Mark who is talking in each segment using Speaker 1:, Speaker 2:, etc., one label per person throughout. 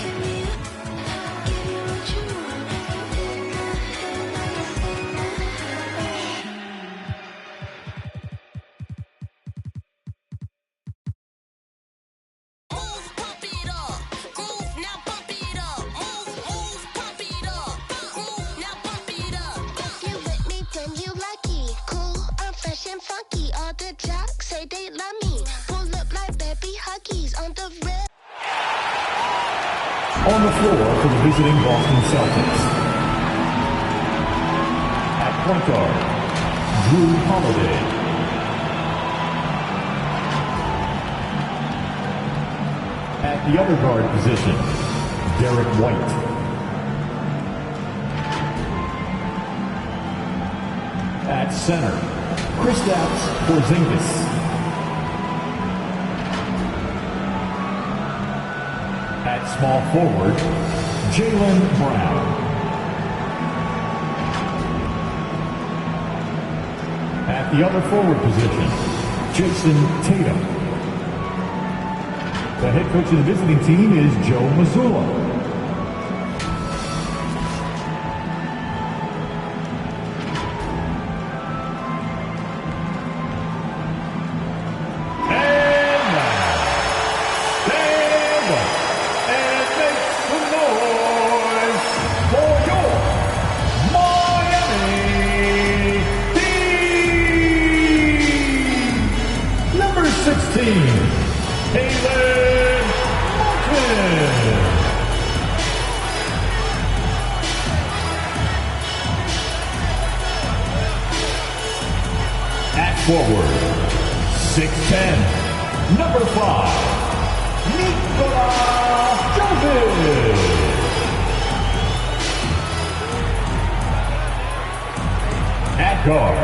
Speaker 1: Give me a, give you what you want. You in my head, now you in my head.
Speaker 2: Move, pump it up. Move, now pump it up. Move, move, pump it up. Move, now pump it up.
Speaker 3: You with me when you lucky. Cool, I'm fresh and funky. All the jocks say they love me. Pull up like baby huggies on the red.
Speaker 4: On the floor for the visiting Boston Celtics. At point guard, Drew Holiday. At the other guard position, Derek White. At center, Kristaps Porzingis. At small forward, Jaylen Brown. At the other forward position, Jason Tatum. The head coach of the visiting team is Joe Mazzulla. And now, stand up and make some noise for your Miami Heat. Number 16, Taylor Martin. At forward, 6'10", number 5, Nikola Jovic. At guard,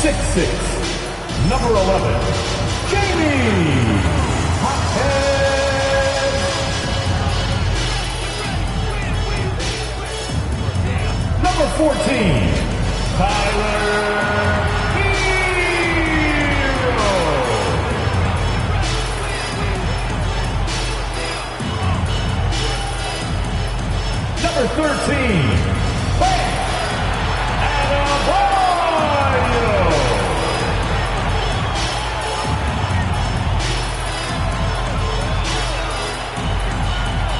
Speaker 4: 6'6", number 11, Jamie Hothead. Number 14, Tyler Hero. Number 13, Bam Adebayo.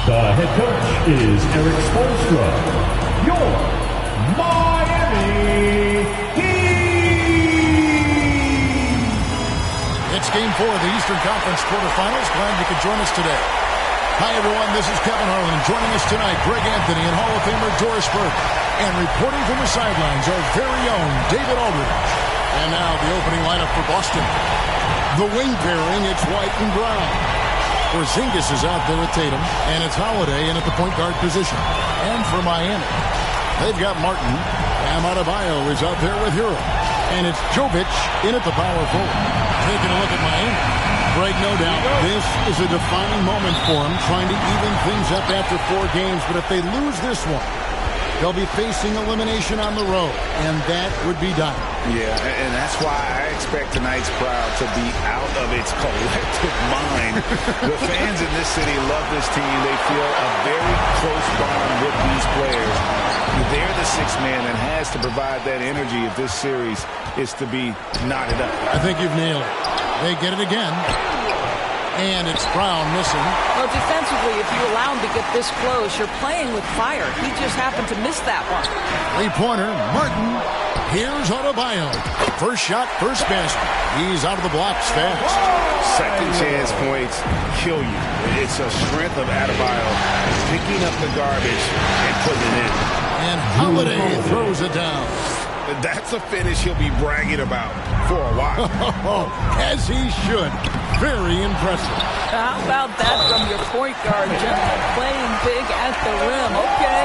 Speaker 4: The head coach is Eric Spoelstra. Your Miami Heat.
Speaker 5: It's Game 4 of the Eastern Conference quarterfinals. Glad you could join us today. Hi, everyone. This is Kevin Harlan. Joining us tonight, Greg Anthony and Hall of Famer Doris Burke. And reporting from the sidelines, our very own David Aldridge. And now the opening lineup for Boston. The wing pairing, it's White and Brown. Porzingis is out there with Tatum, and it's Holiday in at the point guard position. And for Miami, they've got Martin. Bam Adebayo is out there with Hero. And it's Jovic in at the power forward. Taking a look at Miami. Greg, no doubt, this is a defining moment for them, trying to even things up after 4 games. But if they lose this one, they'll be facing elimination on the road, and that would be done.
Speaker 6: Yeah, and that's why I expect tonight's crowd to be out of its collective mind. The fans in this city love this team. They feel a very close bond with these players. They're the sixth man that has to provide that energy if this series is to be knotted up.
Speaker 5: I think you've nailed it. They get it again. And it's Brown missing.
Speaker 7: Well, defensively, if you allow him to get this close, you're playing with fire. He just happened to miss that one.
Speaker 5: Three-pointer, Martin. Here's Adebayo. First shot, first basket. He's out of the blocks fast.
Speaker 6: Second chance points kill you. It's a strength of Adebayo picking up the garbage and putting it in.
Speaker 5: And Holiday throws it down.
Speaker 6: That's a finish he'll be bragging about for a while.
Speaker 5: As he should. Very impressive.
Speaker 7: How about that from your point guard, gentlemen? Playing big at the rim. Okay.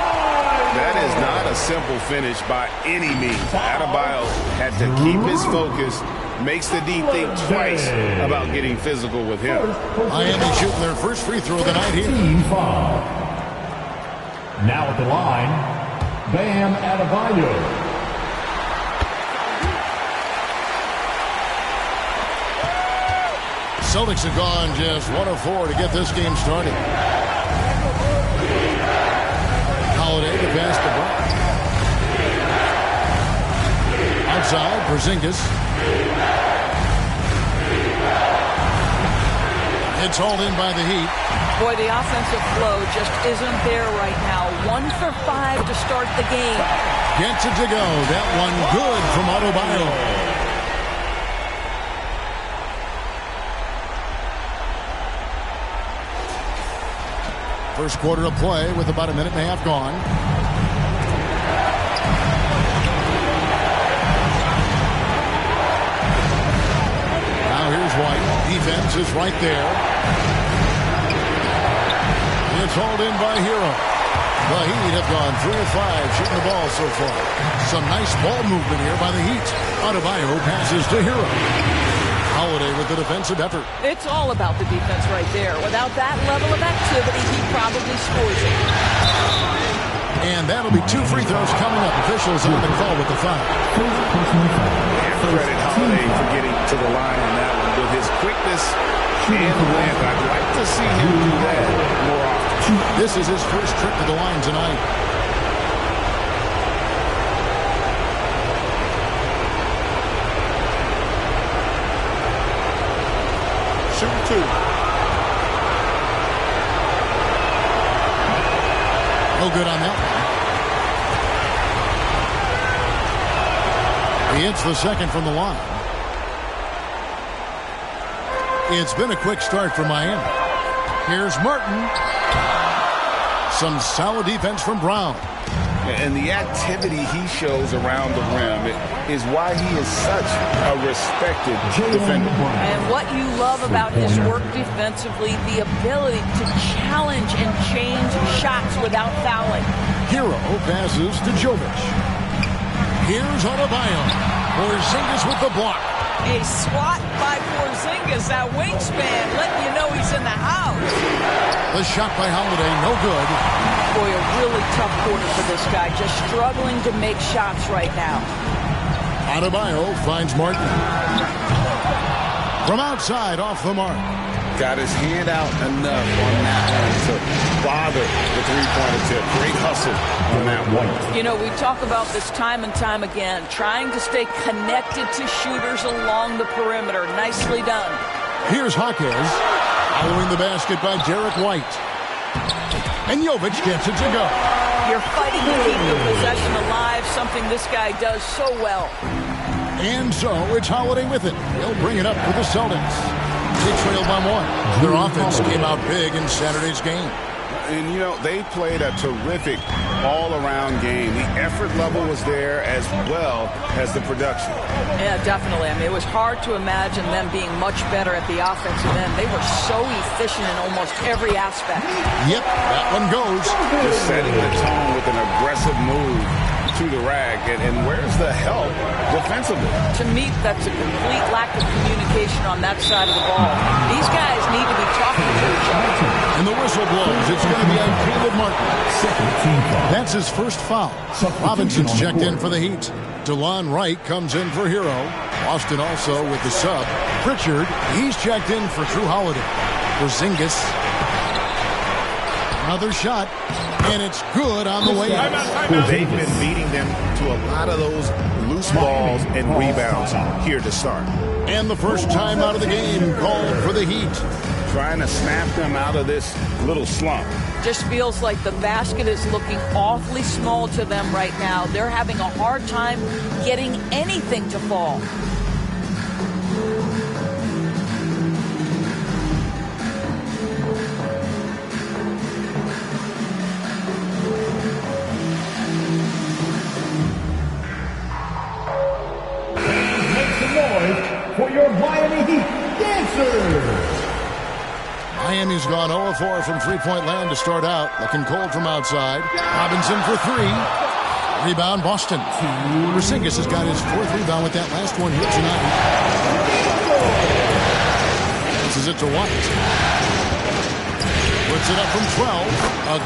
Speaker 6: That is not a simple finish by any means. Adebayo had to keep his focus. Makes the D think twice about getting physical with him.
Speaker 5: Miami shooting their first free throw of the night here.
Speaker 4: Team foul. Now at the line, Bam Adebayo.
Speaker 5: Celtics have gone just 1 of 4 to get this game started. Holiday to pass the ball. Outside, Porzingis. It's hauled in by the Heat.
Speaker 7: Boy, the offensive flow just isn't there right now. 1 for 5 to start the game.
Speaker 5: Gets it to go. That one good from Adebayo. First quarter of play with about a minute and a half gone. Now here's White. Defense is right there. It's hauled in by Hero. The Heat have gone 3 of 5 shooting the ball so far. Some nice ball movement here by the Heat. Adebayo passes to Hero. Holiday with the defensive effort.
Speaker 7: It's all about the defense right there. Without that level of activity, he probably scores it.
Speaker 5: And that'll be 2 free throws coming up. Officials on the call with the foul.
Speaker 6: Credit Holiday for getting to the line on that one. With his quickness and length, I'd like to see him do that more often.
Speaker 5: This is his first trip to the line tonight.
Speaker 6: Two.
Speaker 5: No good on that one. He hits the second from the line. It's been a quick start for Miami. Here's Martin. Some solid defense from Brown.
Speaker 6: And the activity he shows around the rim is why he is such a respected defender.
Speaker 7: And what you love about his work defensively, the ability to challenge and change shots without fouling.
Speaker 5: Hero passes to Jovic. Here's Adebayo. Porzingis with the block.
Speaker 7: A swat by Porzingis, that wingspan, letting you know he's in the house.
Speaker 5: The shot by Holiday, no good.
Speaker 7: Boy, a really tough quarter for this guy, just struggling to make shots right now.
Speaker 5: Adebayo finds Martin. From outside, off the mark.
Speaker 6: Got his hand out enough on that one to bother the three-point attempt. Great hustle on that one.
Speaker 7: You know, we talk about this time and time again, trying to stay connected to shooters along the perimeter. Nicely done.
Speaker 5: Here's Jaquez, following the basket by Derek White. And Jovic gets it to go.
Speaker 7: You're fighting to keep the possession alive, something this guy does so well.
Speaker 5: And so it's Holiday with it. He'll bring it up for the Celtics. They trailed by 1. Their offense came out big in Saturday's game.
Speaker 6: And, you know, they played a terrific all-around game. The effort level was there as well as the production.
Speaker 7: Yeah, definitely. I mean, it was hard to imagine them being much better at the offensive end. They were so efficient in almost every aspect.
Speaker 5: Yep, that one goes.
Speaker 6: Just setting the tone with an aggressive move to the rack. And where's the help defensively?
Speaker 7: To me, that's a complete lack of communication on that side of the ball. These guys need to be talking to each other.
Speaker 5: And the whistle blows. It's going to be on Caleb Martin. That's his first foul. Robinson's checked in for the Heat. DeLon Wright comes in for Hero. Boston also with the sub. Pritchard, he's checked in for Drew Holiday. Porzingis. Another shot. And it's good on the way out.
Speaker 6: They've been beating them to a lot of those loose balls and rebounds here to start.
Speaker 5: And the first time out of the game called for the Heat.
Speaker 6: Trying to snap them out of this little slump.
Speaker 7: Just feels like the basket is looking awfully small to them right now. They're having a hard time getting anything to fall.
Speaker 4: Make some noise for your Miami Heat dancers.
Speaker 5: Miami's gone 0-4 from three-point land to start out. Looking cold from outside. Robinson for three. Rebound, Boston. Porzingis has got his fourth rebound with that last one here tonight. Passes it to White. Puts it up from 12.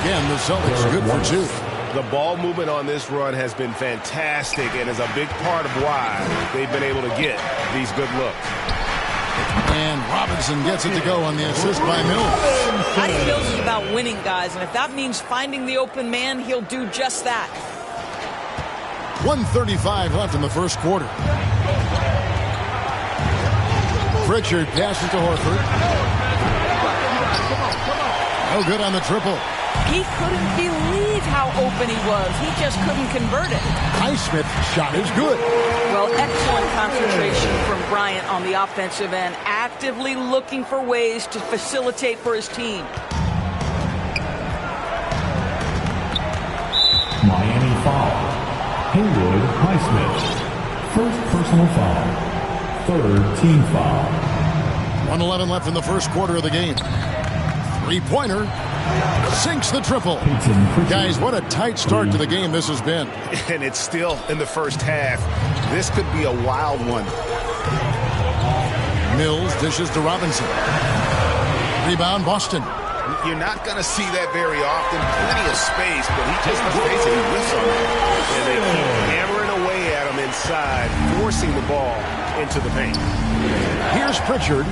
Speaker 5: Again, the Celtics good for two.
Speaker 8: The ball movement on this run has been fantastic and is a big part of why they've been able to get these good looks.
Speaker 5: And Robinson gets it to go on the assist by Mills.
Speaker 7: Patty Mills is about winning, guys, and if that means finding the open man, he'll do just that.
Speaker 5: 1:35 left in the first quarter. Pritchard passes to Horford. No good on the triple.
Speaker 7: He couldn't believe how open he was. He just couldn't convert it.
Speaker 5: Highsmith's shot is good.
Speaker 7: Well, excellent concentration from Bryant on the offensive end, actively looking for ways to facilitate for his team.
Speaker 4: Miami foul. Haywood Highsmith. First personal foul. Third team foul.
Speaker 5: 1:11 left in the first quarter of the game. Three-pointer. Sinks the triple. Guys, what a tight start to the game this has been.
Speaker 6: And it's still in the first half. This could be a wild one.
Speaker 5: Mills dishes to Robinson. Rebound, Boston.
Speaker 6: You're not going to see that very often. Plenty of space, but he just basically whiffs on it.
Speaker 8: And they keep hammering away at him inside, forcing the ball into the paint.
Speaker 5: Here's Pritchard.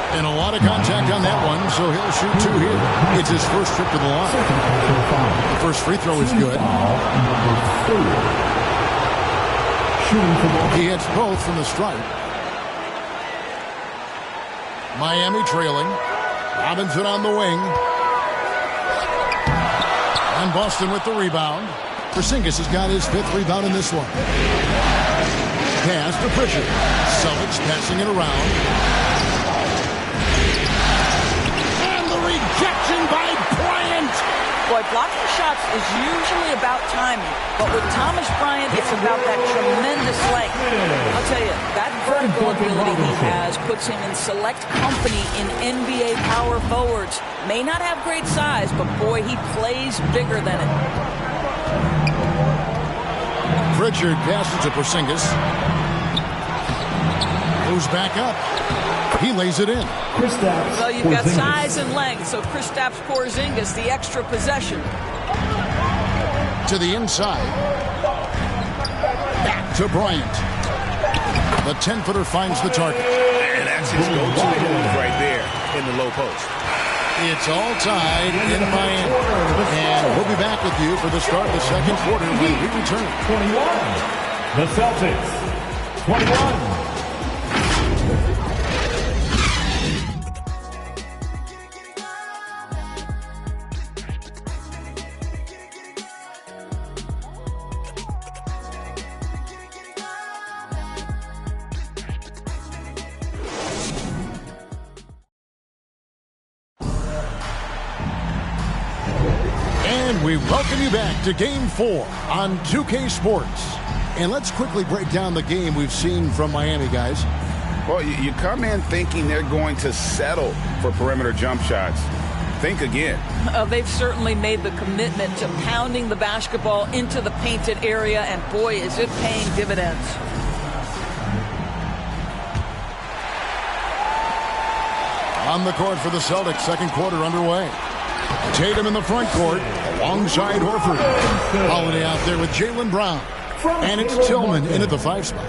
Speaker 5: And a lot of contact on that one, so he'll shoot two here. It's his first trip to the line. The first free throw is good. He hits both from the stripe. Miami trailing. Robinson on the wing. And Boston with the rebound. Porzingis has got his fifth rebound in this one. Pass to Pritchard. Celtics passing it around. Rejection by Bryant.
Speaker 7: Boy, blocking shots is usually about timing, but with Thomas Bryant, it's about that tremendous length. I'll tell you, that vertical ability he has puts him in select company in NBA power forwards. May not have great size, but boy, he plays bigger than it.
Speaker 5: Pritchard passes to Porzingis. Moves back up. He lays it in.
Speaker 7: So you've got size and length, so Kristaps Porzingis, the extra possession.
Speaker 5: To the inside. Back to Bryant. The 10-footer finds the target.
Speaker 8: And that's his go-to move right there in the low post.
Speaker 5: It's all tied in Miami. And we'll be back with you for the start of the second quarter when we return.
Speaker 4: 21. The Celtics. 21.
Speaker 5: We welcome you back to Game 4 on 2K Sports. And let's quickly break down the game we've seen from Miami, guys.
Speaker 6: Well, you come in thinking they're going to settle for perimeter jump shots. think again.
Speaker 7: They've certainly made the commitment to pounding the basketball into the painted area, and boy, is it paying dividends.
Speaker 5: On the court for the Celtics, second quarter underway. Tatum in the front court alongside Horford. Holiday out there with Jaylen Brown. And it's Tillman in at the 5 spot.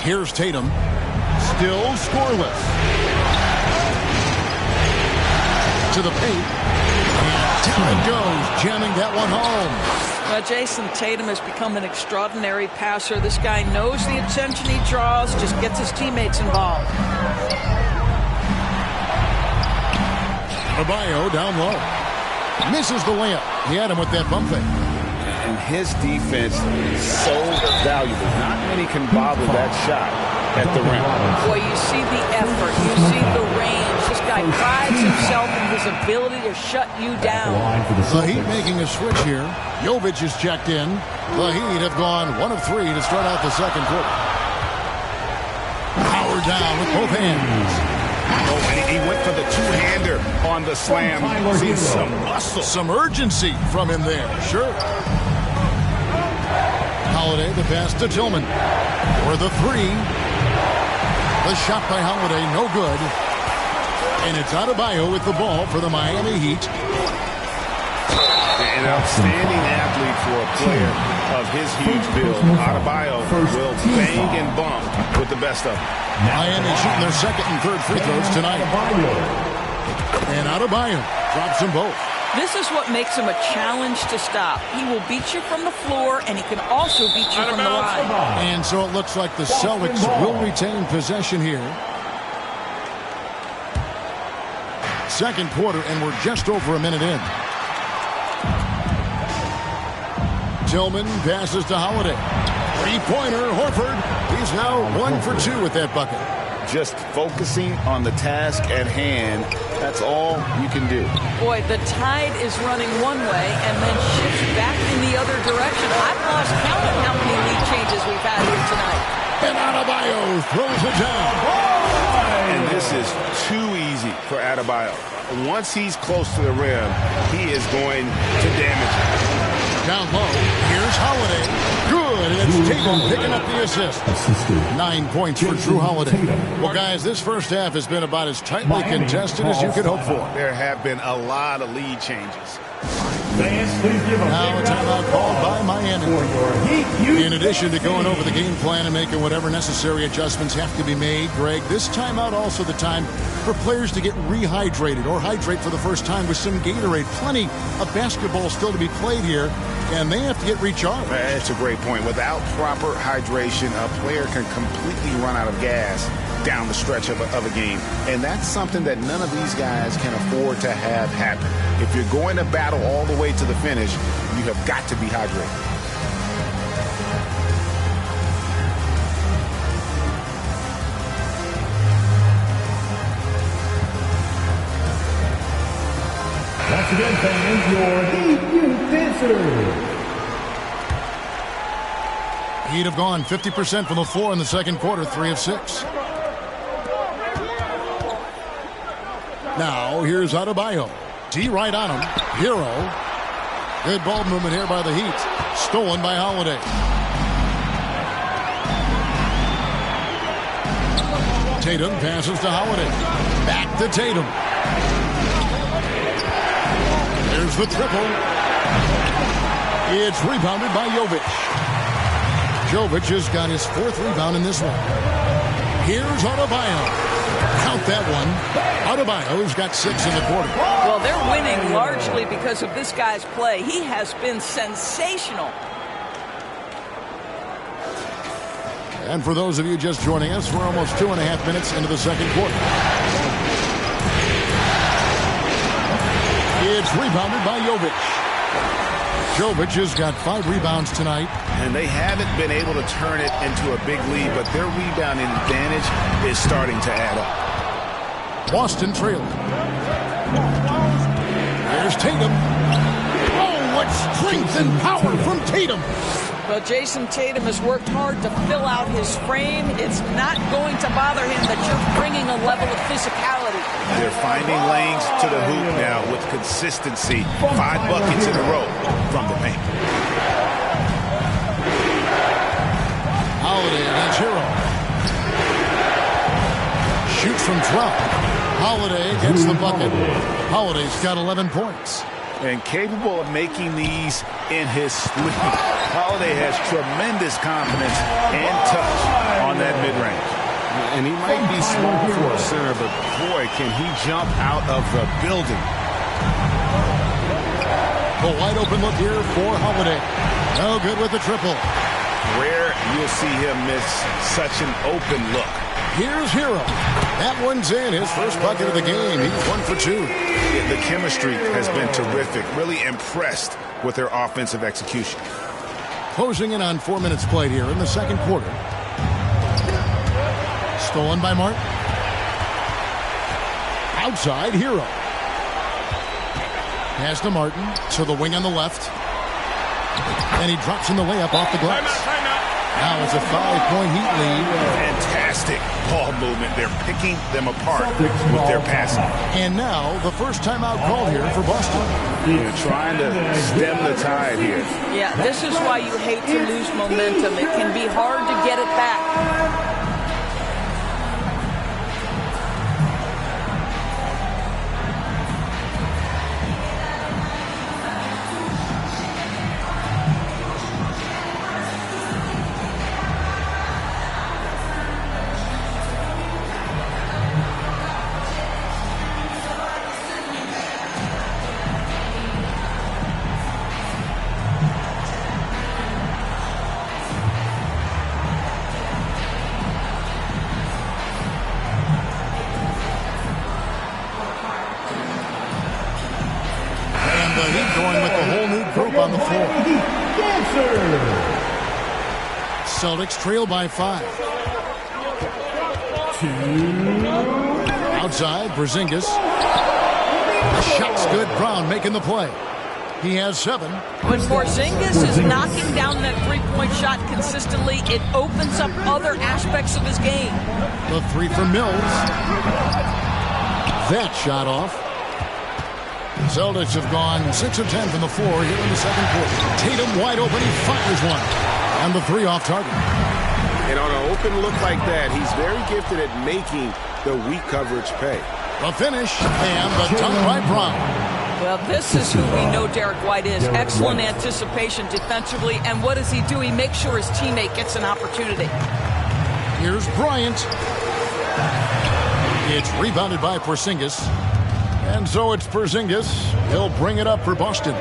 Speaker 5: Here's Tatum. Still scoreless. To the paint. And down it goes, jamming that one home.
Speaker 7: Well, Jason Tatum has become an extraordinary passer. This guy knows the attention he draws, just gets his teammates involved.
Speaker 5: Adebayo down low. Misses the layup. He had him with that bump fake.
Speaker 6: And his defense is so valuable. Not many can bother that shot at the rim.
Speaker 7: Boy, you see the effort. You see the range. This guy prides himself in his ability to shut you down.
Speaker 5: The Heat making a switch here. Jovic is checked in. The Heat have gone 1 of 3 to start out the second quarter. Howard down with both hands.
Speaker 6: Oh, and he went for the two-hander on the slam. See some muscle.
Speaker 5: Some urgency from him there. Sure. Holiday, the pass to Tillman. For the 3. The shot by Holiday, no good. And it's Adebayo with the ball for the Miami Heat.
Speaker 6: An outstanding athlete for a player of his huge build. Adebayo will bang and bump with the best of them.
Speaker 5: Miami shooting their second and third free throws tonight. And Adebayo drops them both.
Speaker 7: This is what makes him a challenge to stop. He will beat you from the floor, and he can also beat you from the line.
Speaker 5: And so it looks like the Celtics will retain possession here. Second quarter, and we're just over a minute in. Tillman passes to Holiday. Three-pointer, Horford. He's now 1 for 2 with that bucket.
Speaker 6: Just focusing on the task at hand, that's all you can do.
Speaker 7: Boy, the tide is running one way and then shifts back in the other direction. I've lost count of how many lead changes we've had here tonight.
Speaker 5: And Adebayo throws it down.
Speaker 6: And this is too easy for Adebayo. Once he's close to the rim, he is going to damage it.
Speaker 5: Down low, here's Holiday. Good, and it's Tatum picking up the assist. 9 points for Drew Holiday. Well, guys, this first half has been about as tightly contested as you could hope for.
Speaker 6: There have been a lot of lead changes.
Speaker 5: Now a timeout called by Miami. In addition to going over the game plan and making whatever necessary adjustments have to be made, Greg, this timeout also the time for players to get rehydrated or hydrate for the first time with some Gatorade. Plenty of basketball still to be played here, and they have to get recharged.
Speaker 6: That's a great point. Without proper hydration, a player can completely run out of gas down the stretch of a game. And that's something that none of these guys can afford to have happen. If you're going to battle all the way to the finish, you have got to be hydrated.
Speaker 4: Once again, fans, your Heat Youth Dancers.
Speaker 5: Heat have gone 50% from the floor in the second quarter, 3 of 6. Now, here's Adebayo. D right on him. Hero. Good ball movement here by the Heat. Stolen by Holiday. Tatum passes to Holiday. Back to Tatum. There's the triple. It's rebounded by Jovic. Jovic has got his 4th rebound in this one. Here's Adebayo. Count that one. Adebayo's got 6 in the quarter.
Speaker 7: Well, they're winning largely because of this guy's play. He has been sensational.
Speaker 5: And for those of you just joining us, we're almost 2.5 minutes into the second quarter. It's rebounded by Jovic. Jovic has got 5 rebounds tonight.
Speaker 6: And they haven't been able to turn it into a big lead, but their rebounding advantage is starting to add up.
Speaker 5: Boston trailing. There's Tatum. Oh, what strength and power from Tatum.
Speaker 7: Well, Jason Tatum has worked hard to fill out his frame. It's not going to bother him that you're bringing a level of physicality.
Speaker 6: They're finding lanes to the hoop now with consistency. 5 buckets in a row from the paint.
Speaker 5: Holiday against Hero. Shoots from 12. Holiday gets the bucket. Holiday's got 11 points.
Speaker 6: And capable of making these in his sleep. Holiday has tremendous confidence and touch on that mid-range.
Speaker 8: And he might be small for a center, but boy, can he jump out of the building.
Speaker 5: A wide open look here for Holiday. No good with the triple.
Speaker 6: Rare you'll see him miss such an open look.
Speaker 5: Here's Hero. That one's in. His first bucket of the game. He's 1 for 2.
Speaker 6: The chemistry has been terrific. Really impressed with their offensive execution.
Speaker 5: Closing in on 4 minutes played here in the second quarter. Stolen by Martin. Outside, Hero. Pass to Martin. To the wing on the left. And he drops in the layup off the glass. Now it's a 5-point Heat lead.
Speaker 6: Fantastic ball movement. They're picking them apart with their passing.
Speaker 5: And now the first timeout called here for Boston.
Speaker 6: They're trying to stem the tide here.
Speaker 7: Yeah, this is why you hate to lose momentum. It can be hard to get it back.
Speaker 5: Going with the whole new group on the floor. Celtics trail by 5. Outside, Porzingis. The shot's good. Brown making the play. He has 7.
Speaker 7: When Porzingis is knocking down that three-point shot consistently, it opens up other aspects of his game.
Speaker 5: The 3 from Mills. That shot off. Celtics have gone 6 of 10 from the floor here in the second quarter. Tatum wide open. He fires one. And the 3 off target.
Speaker 8: And on an open look like that, he's very gifted at making the weak coverage pay.
Speaker 5: The finish and the dunk by Brown.
Speaker 7: Well, this is who we know Derek White is. Excellent anticipation defensively. And what does he do? He makes sure his teammate gets an opportunity.
Speaker 5: Here's Bryant. It's rebounded by Porzingis. And so it's Porzingis. He'll bring it up for Boston.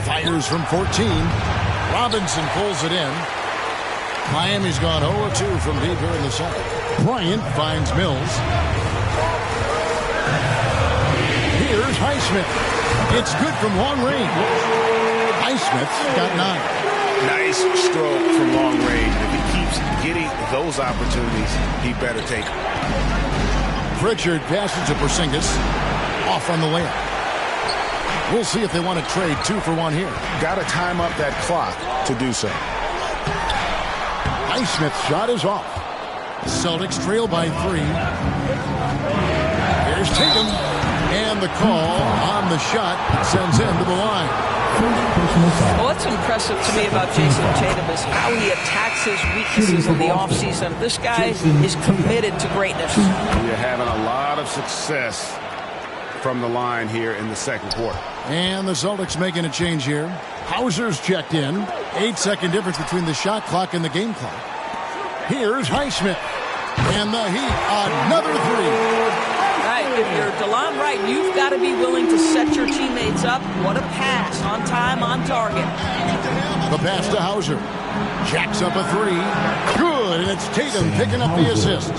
Speaker 5: Fires from 14. Robinson pulls it in. Miami's gone 0-2 from deep here in the second. Bryant finds Mills. Here's Highsmith. It's good from long range. Highsmith's got 9.
Speaker 6: Nice stroke from long range. If he keeps getting those opportunities, he better take them.
Speaker 5: Pritchard passes to Porzingis. Off on the layup. We'll see if they want to trade 2 for 1 here.
Speaker 6: Got to time up that clock to do so.
Speaker 5: Highsmith's shot is off. Celtics trail by 3. Here's Tatum. And the call on the shot sends him to the line.
Speaker 7: Well, what's impressive to me about Jason Tatum is how he attacks his weaknesses in the offseason. This guy is committed to greatness.
Speaker 8: You're having a lot of success from the line here in the second quarter.
Speaker 5: And the Celtics making a change here. Hauser's checked in. 8-second difference between the shot clock and the game clock. Here's Highsmith. And the Heat, another 3.
Speaker 7: Right, if you're DeLon Wright, you've got to be willing to set your teammates up. What a pass, on time, on target.
Speaker 5: The pass to Hauser. Jacks up a 3. Good, and it's Tatum picking up the assist.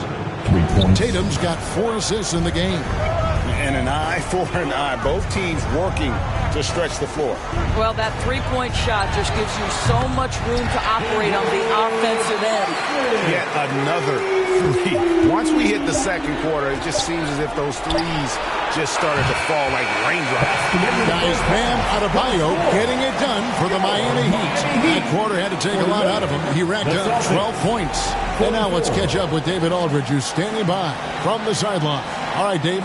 Speaker 5: Tatum's got 4 assists in the game.
Speaker 6: And an eye for an eye. Both teams working to stretch the floor.
Speaker 7: Well, that three-point shot just gives you so much room to operate on the offensive end.
Speaker 6: Yet another three. Once we hit the second quarter, it just seems as if those threes just started to fall like raindrops.
Speaker 5: Guys, Bam Adebayo getting it done for the Miami Heat. That quarter had to take a lot out of him. He racked up 12 points. And now let's catch up with David Aldridge, who's standing by from the sideline. All right, Dave.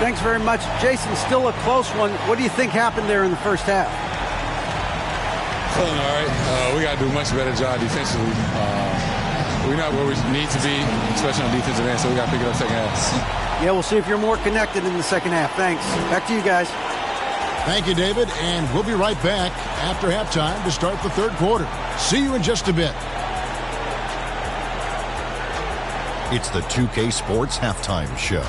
Speaker 9: Thanks very much. Jason, still a close one. What do you think happened there in the first half?
Speaker 10: All right. We got to do a much better job defensively. We're not where we need to be, especially on defensive end, so we got to pick it up second half.
Speaker 9: Yeah, we'll see if you're more connected in the second half. Thanks. Back to you guys.
Speaker 5: Thank you, David, and we'll be right back after halftime to start the third quarter. See you in just a bit.
Speaker 11: It's the 2K Sports Halftime Show.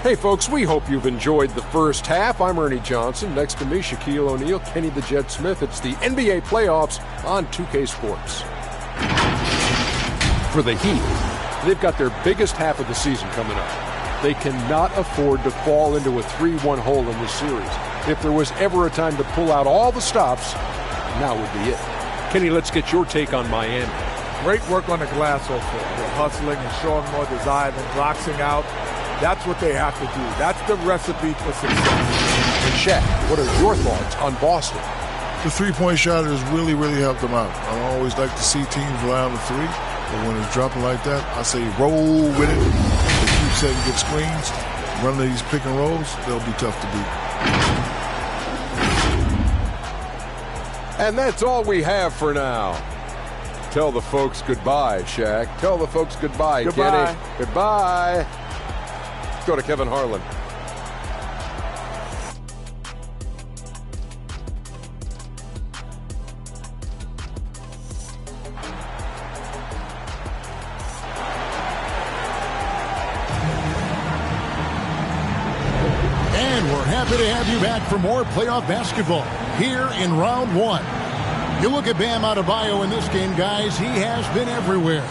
Speaker 12: Hey, folks, we hope you've enjoyed the first half. I'm Ernie Johnson. Next to me, Shaquille O'Neal, Kenny the Jet Smith. It's the NBA playoffs on 2K Sports. For the Heat, they've got their biggest half of the season coming up. They cannot afford to fall into a 3-1 hole in this series. If there was ever a time to pull out all the stops, now would be it. Kenny, let's get your take on Miami.
Speaker 13: Great work on the glass so far. They're hustling and showing more desire than boxing out. That's what they have to do. That's the recipe for success.
Speaker 12: And Shaq, what are your thoughts on Boston?
Speaker 14: The three-point shot has really, really helped them out. I always like to see teams rely on the three, but when it's dropping like that, I say roll with it. They keep setting good screens, run these pick and rolls, they'll be tough to beat.
Speaker 12: And that's all we have for now. Tell the folks goodbye, Shaq. Tell the folks goodbye,
Speaker 13: Goodbye.
Speaker 12: Kenny. Goodbye. Let's go to Kevin Harlan.
Speaker 5: And we're happy to have you back for more playoff basketball here in round one. You look at Bam Adebayo in this game, guys, he has been everywhere.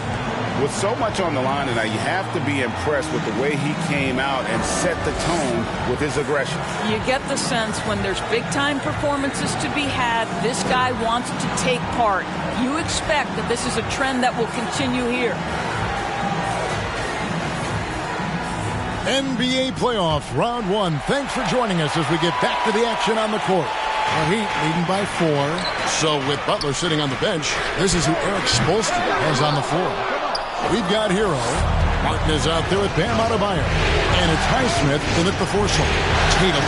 Speaker 6: With so much on the line tonight, you have to be impressed with the way he came out and set the tone with his aggression.
Speaker 7: You get the sense when there's big-time performances to be had, this guy wants to take part. You expect that this is a trend that will continue here.
Speaker 5: NBA playoffs, round one. Thanks for joining us as we get back to the action on the court. The Heat leading by 4. So with Butler sitting on the bench, this is who Eric Spoelstra has on the floor. We've got Hero. Martin is out there with Bam Adebayo. And it's Highsmith in at the foursome. Tatum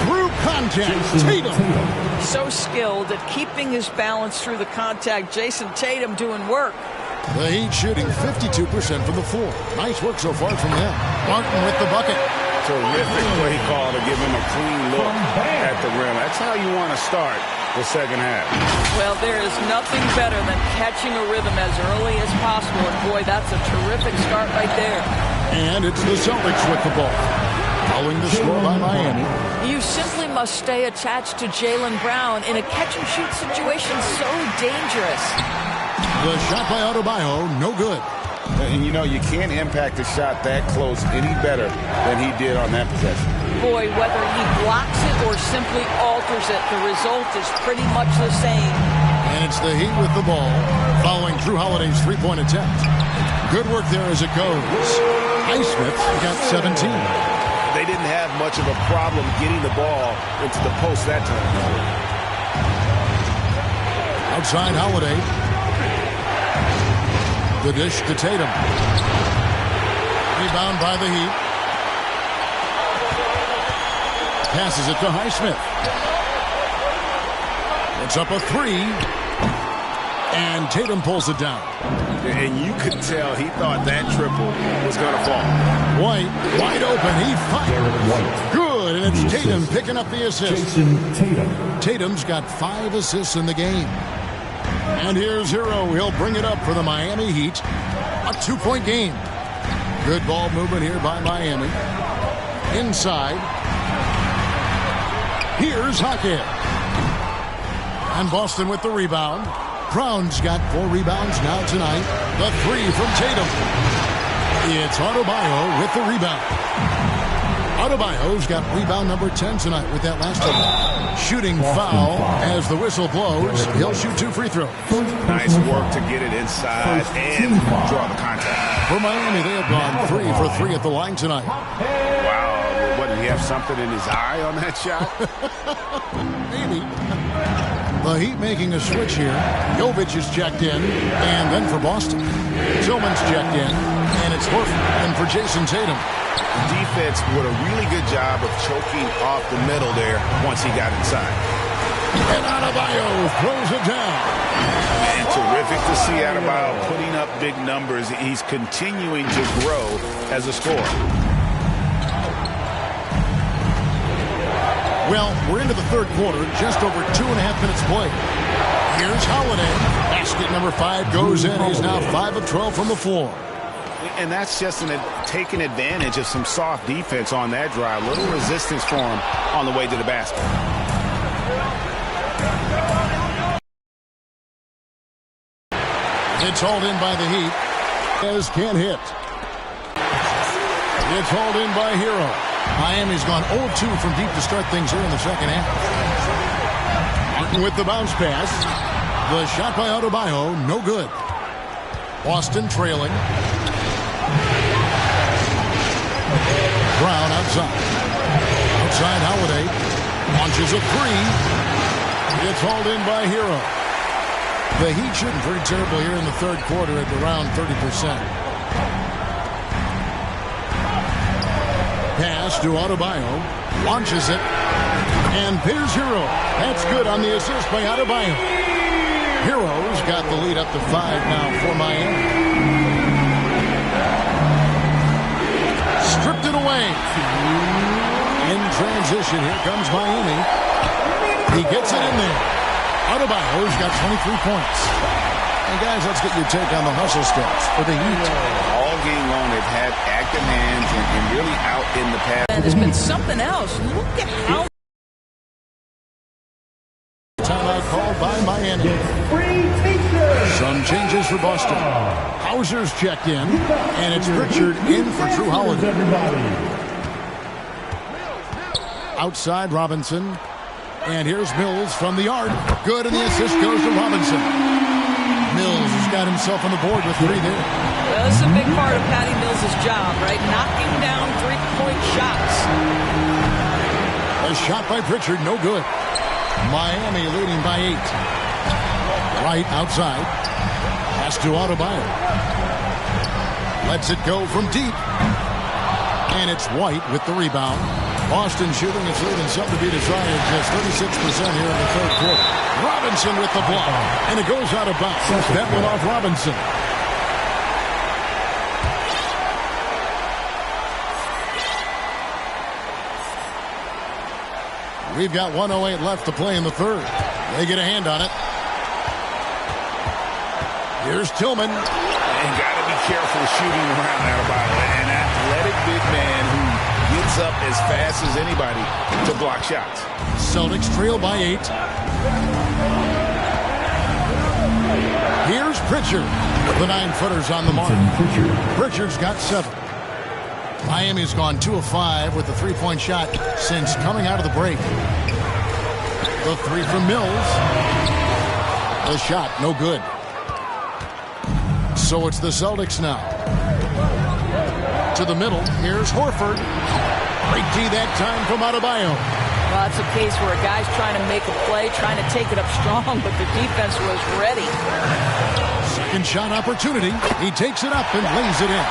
Speaker 5: through contact. Tatum.
Speaker 7: So skilled at keeping his balance through the contact. Jason Tatum doing work.
Speaker 5: The Heat shooting 52% from the floor. Nice work so far from them. Martin with the bucket.
Speaker 6: Terrific play call to give him a clean look at the rim. That's how you want to start the second half.
Speaker 7: Well, there is nothing better than catching a rhythm as early as possible. And boy, that's a terrific start right there.
Speaker 5: And it's the Celtics with the ball. Following the score by Miami.
Speaker 7: You simply must stay attached to Jaylen Brown in a catch-and-shoot situation so dangerous.
Speaker 5: The shot by Adebayo, no good.
Speaker 6: And you know, you can't impact a shot that close any better than he did on that possession.
Speaker 7: Boy, whether he blocks it or simply alters it, the result is pretty much the same.
Speaker 5: And it's the Heat with the ball, following Drew Holiday's three-point attempt. Good work there as it goes. Highsmith got 17.
Speaker 6: They didn't have much of a problem getting the ball into the post that time.
Speaker 5: Outside Holiday. The dish to Tatum. Rebound by the Heat. Passes it to Highsmith. It's up a 3. And Tatum pulls it down.
Speaker 6: And you could tell he thought that triple was going to fall.
Speaker 5: White, wide open. He fired. Good. And it's Tatum picking up the assist. Tatum's got 5 assists in the game. And here's Hero. He'll bring it up for the Miami Heat. A 2-point game. Good ball movement here by Miami. Inside. Here's Hackett. And Boston with the rebound. Brown's got 4 rebounds now tonight. The 3 from Tatum. It's Adebayo with the rebound. Adebayo's got rebound number 10 tonight with that last one. Shooting foul as the whistle blows. He'll shoot 2 free throws.
Speaker 6: Nice work to get it inside and draw the contact.
Speaker 5: For Miami, they have gone 3 for 3 at the line tonight.
Speaker 6: Wow. What, did he have something in his eye on that shot?
Speaker 5: Maybe. The Heat making a switch here. Jovic is checked in, and then for Boston. Tillman's checked in, and it's Horford. And for Jason Tatum.
Speaker 6: The defense did a really good job of choking off the middle there once he got inside.
Speaker 5: And Adebayo throws it down.
Speaker 6: Man, terrific to see Adebayo putting up big numbers. He's continuing to grow as a scorer.
Speaker 5: Well, we're into the third quarter, just over 2.5 minutes played. Here's Holiday. Basket number 5 goes in. He's now 5 of 12 from the floor.
Speaker 6: And that's just taking advantage of some soft defense on that drive. Little resistance for him on the way to the basket.
Speaker 5: It's hauled in by the Heat. As can't hit. It's hauled in by Hero. Miami's gone 0-2 from deep to start things here in the second half. Martin with the bounce pass. The shot by Adebayo, no good. Boston trailing. Brown outside. Outside Holiday. Launches a 3. It's hauled in by Hero. The Heat shooting pretty terrible here in the third quarter at around 30%. Pass to Adebayo. Launches it. And there's Hero. That's good on the assist by Adebayo. Hero's got the lead up to 5 now for Miami. Stripped it away. In transition, here comes Miami. He gets it in there. Adebayo's got 23 points. And guys, let's get your take on the hustle stats for the Heat.
Speaker 6: All game long, they've had active hands and really out in the pass.
Speaker 7: And there's been something else. Look at how.
Speaker 5: Timeout called by Miami. Some changes for Boston. Hauser's checked in, and it's Pritchard in for Drew Holiday. Outside Robinson. And here's Mills from the yard. Good, and the assist goes to Robinson. Mills has got himself on the board with 3 there.
Speaker 7: Well, this is a big part of Patty Mills' job, right? Knocking down 3-point shots.
Speaker 5: A shot by Pritchard, no good. Miami leading by 8. Right outside. Pass to Adebayo. Lets it go from deep. And it's White with the rebound. Boston shooting its lead and something to be desired. Just 36% here in the third quarter. Robinson with the block. And it goes out of bounds. That went off Robinson. We've got 1:08 left to play in the third. They get a hand on it. Here's Tillman.
Speaker 6: And got to be careful shooting around Adebayo. An athletic big man who gets up as fast as anybody to block shots.
Speaker 5: Celtics trail by 8. Here's Pritchard. The 9-footers on the mark. Pritchard's got 7. Miami's gone 2 of 5 with the 3-point shot since coming out of the break. The 3 from Mills. The shot, no good. So it's the Celtics now. To the middle, here's Horford. Great D that time from Adebayo.
Speaker 7: Well, it's a case where a guy's trying to make a play, trying to take it up strong, but the defense was ready.
Speaker 5: Second shot opportunity. He takes it up and lays it in.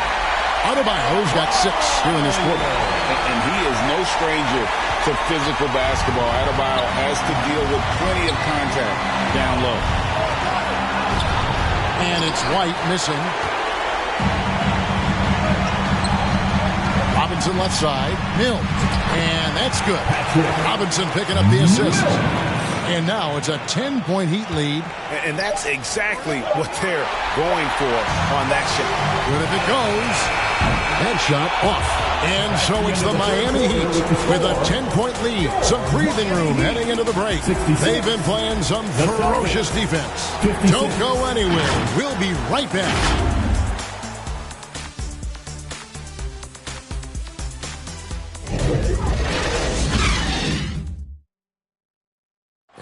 Speaker 5: Adebayo's got 6 here in this quarter.
Speaker 6: And he is no stranger to physical basketball. Adebayo has to deal with plenty of contact down low.
Speaker 5: And it's White missing. Robinson left side. Mills. And that's good. Robinson picking up the assist. And now it's a 10-point Heat lead.
Speaker 6: And that's exactly what they're going for on that shot.
Speaker 5: Good if it goes. That shot off. And so it's the Miami Heat with a 10-point lead. Some breathing room heading into the break. They've been playing some ferocious defense. Don't go anywhere. We'll be right back.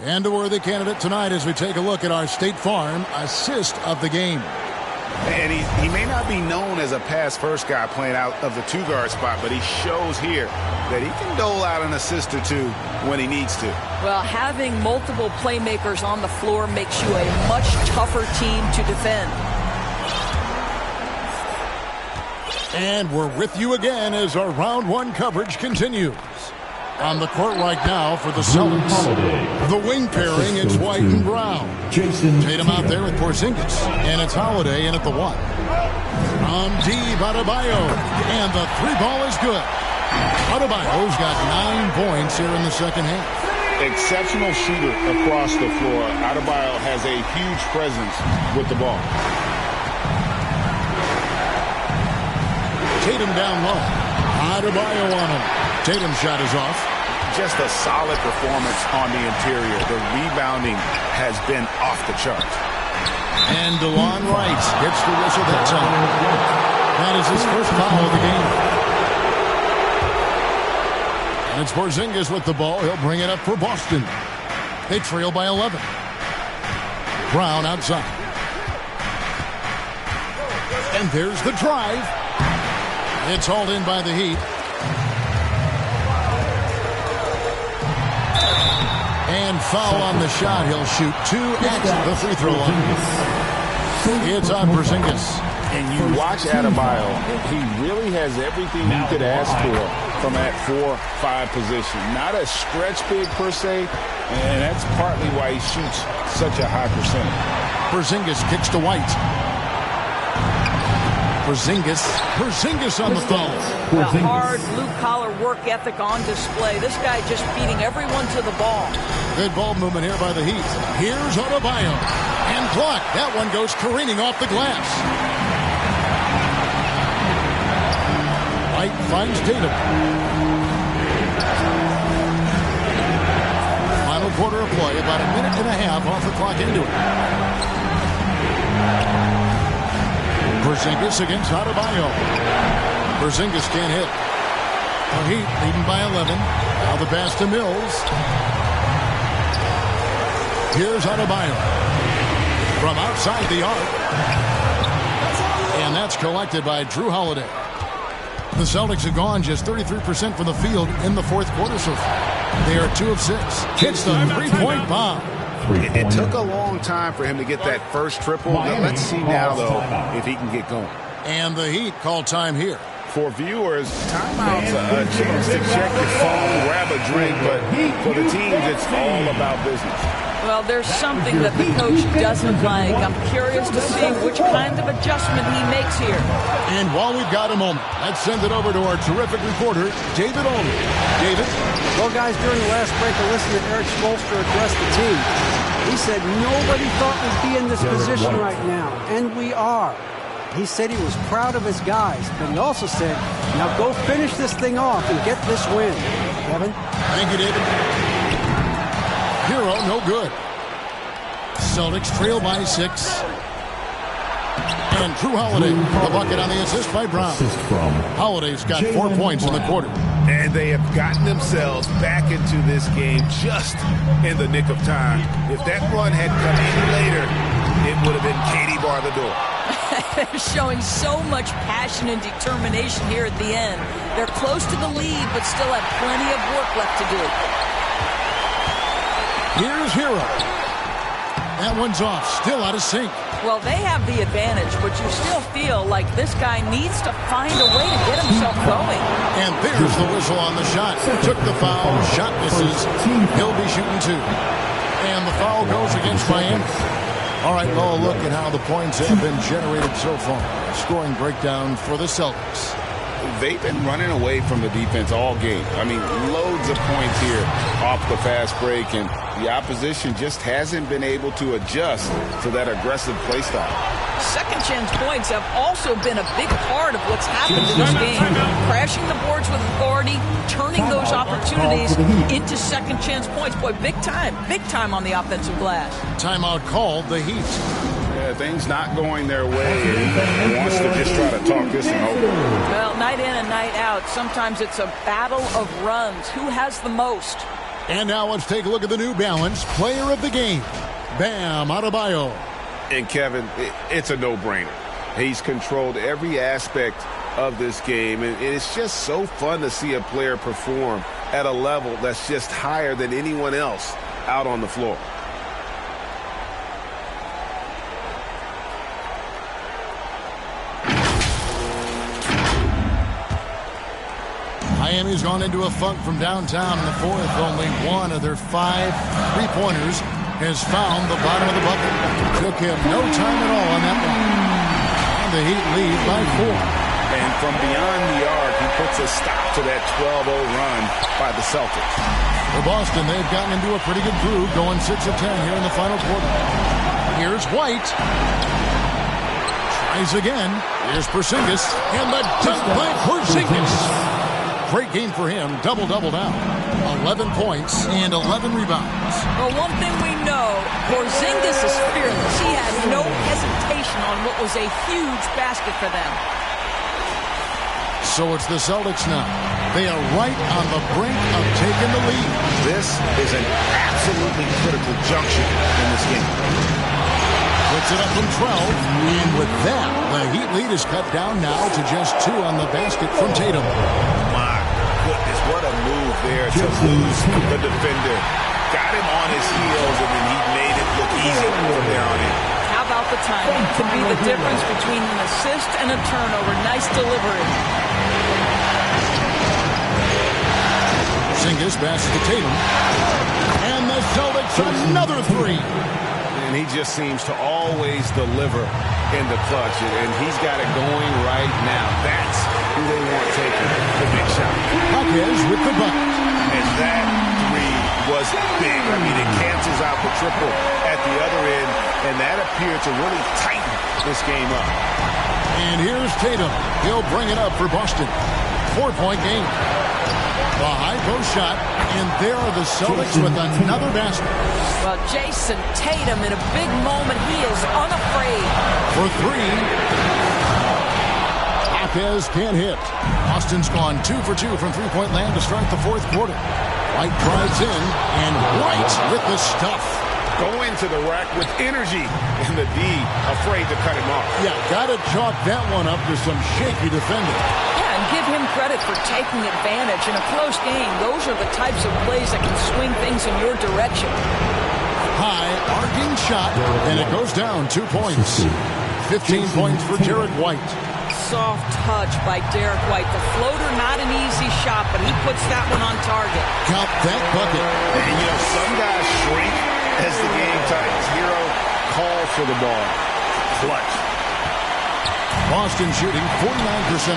Speaker 5: And a worthy candidate tonight as we take a look at our State Farm assist of the game.
Speaker 6: And he may not be known as a pass-first guy playing out of the two-guard spot, but he shows here that he can dole out an assist or two when he needs to.
Speaker 7: Well, having multiple playmakers on the floor makes you a much tougher team to defend.
Speaker 5: And we're with you again as our round one coverage continues. On the court right now for the Celtics. The wing pairing, it's White and Brown. Tatum out there with Porzingis. And it's Holiday in at the one. From deep, Adebayo. And the three ball is good. Adebayo's got 9 points here in the second half.
Speaker 6: Exceptional shooter across the floor. Adebayo has a huge presence with the ball.
Speaker 5: Tatum down low. Adebayo on him. Tatum's shot is off.
Speaker 6: Just a solid performance on the interior. The rebounding has been off the chart.
Speaker 5: And DeLon Wright gets the whistle that time. That is his first foul of the game. And it's Porzingis with the ball. He'll bring it up for Boston. They trail by 11. Brown outside. And there's the drive. It's hauled in by the Heat. And foul on the shot. He'll shoot 2 at the free throw line. It's on Porzingis.
Speaker 6: And you watch Adebayo. He really has everything you could ask for from that 4-5 position. Not a stretch big per se, and that's partly why he shoots such a high percentage.
Speaker 5: Porzingis kicks to White. Porzingis on the foul.
Speaker 7: The hard blue-collar work ethic on display. This guy just beating everyone to the ball.
Speaker 5: Good ball movement here by the Heat. Here's Adebayo. And blocked. That one goes careening off the glass. White finds Tatum. Final quarter of play. About a minute and a half off the clock into it. Porzingis against Adebayo. Porzingis can't hit. The Heat leading by 11. Now the pass to Mills. Here's Adebayo. From outside the arc. And that's collected by Drew Holiday. The Celtics have gone just 33% from the field in the fourth quarter so far. They are 2 of 6. Hits the three-point bomb.
Speaker 6: It took a long time for him to get that first triple. Let's see now, though, if he can get going.
Speaker 5: And the Heat call time here.
Speaker 6: For viewers, timeout's a chance to check your phone, grab a drink, but for the teams, it's all about business.
Speaker 7: Well, there's something that the coach doesn't like. I'm curious to see which kind of adjustment he makes here.
Speaker 5: And while we've got a moment, let's send it over to our terrific reporter, David Olney. David?
Speaker 9: Well, guys, during the last break, I listened to Eric Spoelstra address the team. He said nobody thought we'd be in this position right now, and we are. He said he was proud of his guys, but he also said, now go finish this thing off and get this win. Kevin?
Speaker 5: Thank you, David. Hero, no good. Celtics trail by 6. And Drew Holiday, the bucket on the assist by Brown. Holiday's got 4 points in the quarter.
Speaker 6: And they have gotten themselves back into this game just in the nick of time. If that run had come in later, it would have been Katie bar the door.
Speaker 7: They're showing so much passion and determination here at the end. They're close to the lead, but still have plenty of work left to do.
Speaker 5: Here's Hero. That one's off, still out of sync.
Speaker 7: Well, they have the advantage, but you still feel like this guy needs to find a way to get himself going.
Speaker 5: And there's the whistle on the shot. Took the foul, shot misses. He'll be shooting 2. And the foul goes against Miami. All right, well, look at how the points have been generated so far. Scoring breakdown for the Celtics.
Speaker 6: They've been running away from the defense all game. I mean, loads of points here off the fast break, and the opposition just hasn't been able to adjust to that aggressive play style.
Speaker 7: Second chance points have also been a big part of what's happened in this game. Crashing the boards with authority, turning those opportunities into second chance points. Boy, big time on the offensive glass.
Speaker 5: Timeout called, the Heat.
Speaker 6: Yeah, things not going their way. He wants to just try to talk this one over.
Speaker 7: Well, night in and night out, sometimes it's a battle of runs. Who has the most?
Speaker 5: And now let's take a look at the New Balance Player of the Game, Bam Adebayo.
Speaker 8: And Kevin, it's a no-brainer. He's controlled every aspect of this game, and it's just so fun to see a player perform at a level that's just higher than anyone else out on the floor.
Speaker 5: Miami's gone into a funk from downtown in the fourth. Only one of their 5 3-pointers has found the bottom of the bucket. Took him no time at all on that one. And the Heat lead by 4.
Speaker 6: And from beyond the arc, he puts a stop to that 12-0 run by the Celtics.
Speaker 5: For Boston, they've gotten into a pretty good groove, going 6 of 10 here in the final quarter. Here's White. Tries again. Here's Porzingis. And the dunk by Porzingis. Great game for him. Double-double now. 11 points and 11 rebounds.
Speaker 7: Well, one thing we know, Porzingis is fearless. He had no hesitation on what was a huge basket for them.
Speaker 5: So it's the Celtics now. They are right on the brink of taking the lead.
Speaker 6: This is an absolutely critical junction in this game.
Speaker 5: Puts it up from 12. And with that, the Heat lead is cut down now to just 2 on the basket from Tatum.
Speaker 6: My goodness, what a move there to lose the defender. Got him on his heels, and then he made it look easy from there on in.
Speaker 7: How about the timing? Could be the difference between an assist and a turnover. Nice delivery.
Speaker 5: Porzingis passes to Tatum. And the Celtics another 3.
Speaker 8: And he just seems to always deliver in the clutch, and he's got it going right now. That's who they want taking the big shot.
Speaker 5: Hawkins with the bucket.
Speaker 6: And that 3 was big. I mean, it cancels out the triple at the other end, and that appeared to really tighten this game up.
Speaker 5: And here's Tatum. He'll bring it up for Boston. 4-point game. The high post shot, and there are the Celtics with another basket.
Speaker 7: Well, Jason Tatum in a big moment. He is unafraid.
Speaker 5: For 3. Hawkins can't hit. Boston's gone 2 for 2 from three-point land to start the fourth quarter. White drives in, and White with the stuff.
Speaker 6: Going to the rack with energy, and the D afraid to cut him off.
Speaker 5: Yeah, got to chalk that one up to some shaky defending.
Speaker 7: Yeah, and give him credit for taking advantage in a close game. Those are the types of plays that can swing things in your direction.
Speaker 5: High, arcing shot, and it goes down 2 points. 15 points for Derek White.
Speaker 7: Soft touch by Derek White. The floater, not an easy shot, but he puts that one on target.
Speaker 5: Count that bucket.
Speaker 6: And, you know, some guys shrink as the game tightens. Hero calls for the ball. Clutch.
Speaker 5: Boston shooting 49%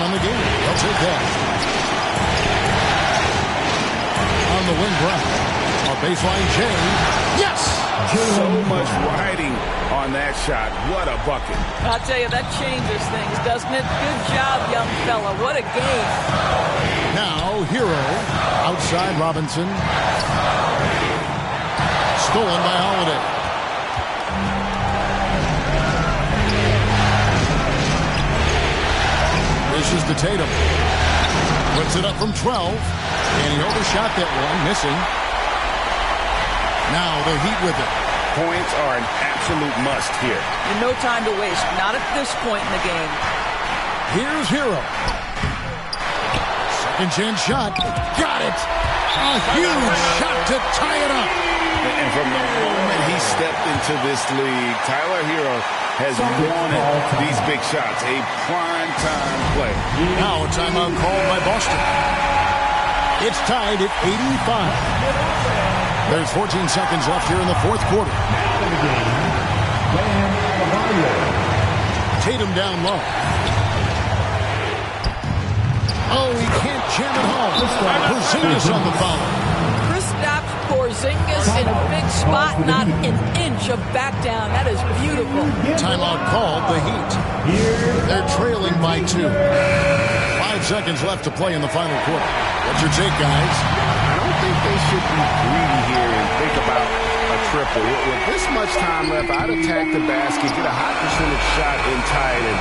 Speaker 5: on the game. They'll take that. On the wing, Brown. A baseline J. Yes!
Speaker 6: So much riding on that shot. What a bucket.
Speaker 7: I'll tell you, that changes things, doesn't it? Good job, young fella. What a game.
Speaker 5: Now, Hero. Outside Robinson. Stolen by Holiday. This is the Tatum. Puts it up from 12. And he overshot that one, missing. Now the Heat with it.
Speaker 6: Points are an absolute must here.
Speaker 7: And no time to waste. Not at this point in the game.
Speaker 5: Here's Hero. Second chance shot. Got it. A huge shot to tie it up.
Speaker 6: And from the moment he stepped into this league, Tyler Hero has wanted these big shots. A prime-time play.
Speaker 5: Now a timeout called by Boston. It's tied at 85. There's 14 seconds left here in the fourth quarter. Tatum down low. Oh, he can't jam it home. Porzingis on the foul.
Speaker 7: Kristaps Porzingis in a big spot, not an inch of back down. That is beautiful.
Speaker 5: Timeout called the Heat. They're trailing by 2. 5 seconds left to play in the final quarter. What's your take, guys?
Speaker 6: I don't think they should be greedy here and think about a triple. With this much time left, I'd attack the basket, get a high percentage shot and tie it, and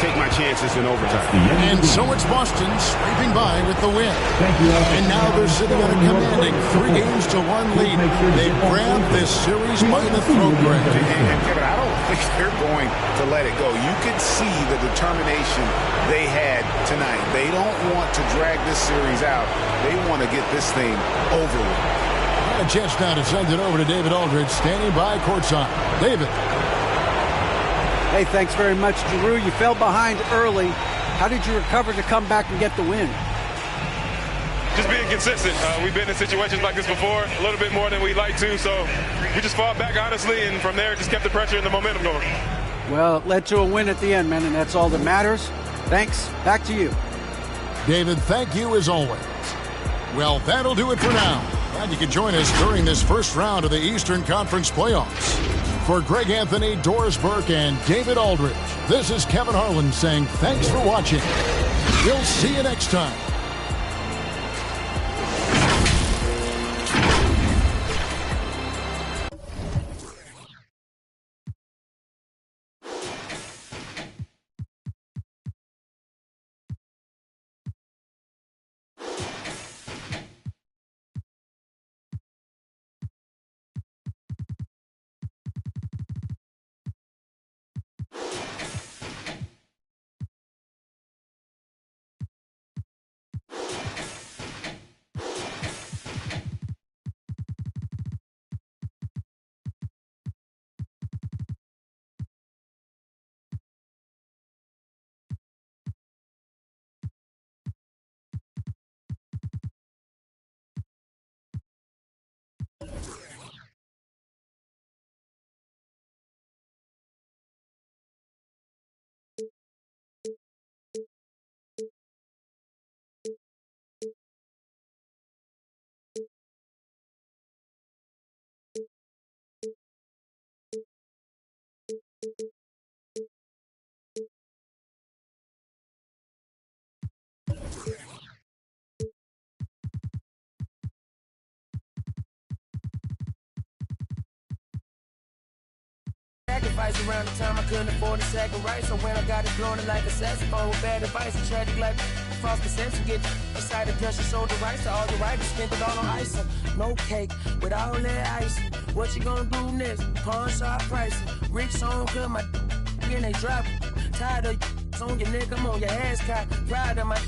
Speaker 8: take my chances in overtime.
Speaker 5: And so it's Boston scraping by with the win. And now they're sitting on a commanding 3-1 lead. They grabbed this series by the throat, Greg.
Speaker 8: And Kevin, I don't think they're going to let it go. You could see the determination they had tonight. They don't want to drag this series out. They want to get this thing over with.
Speaker 5: A chance now to send it over to David Aldridge, standing by courtside. David.
Speaker 9: Hey, thanks very much, Giroux. You fell behind early. How did you recover to come back and get the win?
Speaker 15: Just being consistent. We've been in situations like this before, a little bit more than we'd like to, so we just fought back honestly, and from there just kept the pressure and the momentum going.
Speaker 9: Well, it led to a win at the end, man, and that's all that matters. Thanks. Back to you.
Speaker 5: David, thank you as always. Well, that'll do it for now. Glad you could join us during this first round of the Eastern Conference playoffs. For Greg Anthony, Doris Burke, and David Aldridge, this is Kevin Harlan saying thanks for watching. We'll see you next time.
Speaker 16: Sacrifice around the time I couldn't afford a sack of rice. So when I got it blowing like a saxophone with bad advice, a tragic like false perception, get decided pressure, sold the rice to all the writers, spent it all on ice. No cake with all that ice. What you gonna do next? Pawn shop pricing. Rich song, cut my and they drop. Tired of on your neck, I'm on your ass cop. Proud of my